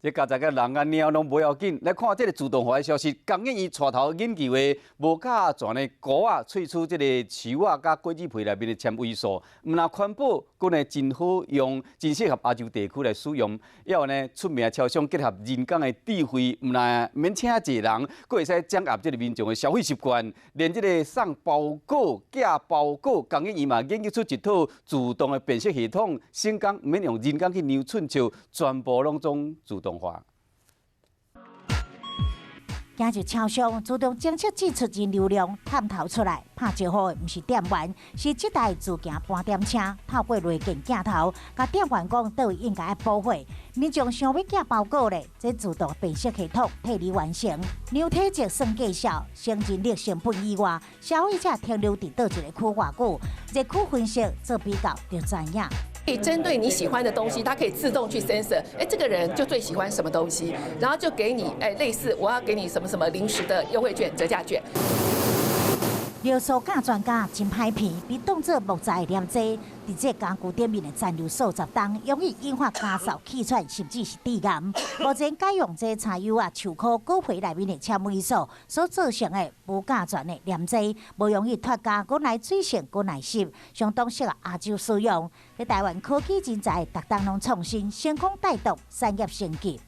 这家在个人啊猫拢不要紧，来看这个自动化的消息。工研院带头研究的无甲全的菇啊，萃取这个树啊、甲果子皮内面的纤维素，唔但环保，佫呢真好用，真适合亚洲地区来使用。也有呢出名超商结合人工的智慧，唔但免请一个人，佫会使掌握这个民众的消费习惯。连这个送包裹、寄包裹，工研院嘛研究出一套自动的辨识系统，省工唔免用人工去量寸数，全部拢总自动化。今日超商自动侦测指出人流量探头出来，拍招呼的毋是店员，是这台自行搬点车，透过内镜镜头，甲店员讲倒位应该要补货。民众想要寄包裹咧，这自动辨识系统替你完成。量体积算计效，生人力成本以外，消费者停留伫倒一个区偌久，热区分析做比较就知影。可以针对你喜欢的东西，它可以自动去 sensor， 这个人就最喜欢什么东西，然后就给你，类似我要给你什么什么临时的优惠券、折价券。尿素假专家真歹骗，比当作木材黏剂，伫这工具顶面的残留数十吨，容易引发咳嗽、气喘，甚至是致癌。目前改用这柴油啊、树壳、果皮内面的纤维素所造成的无甲醛的黏剂，无容易脱甲，佫耐水性，佫耐湿，相当适合亚洲使用。在台湾科技人才，逐档拢创新，成功带动产业升级。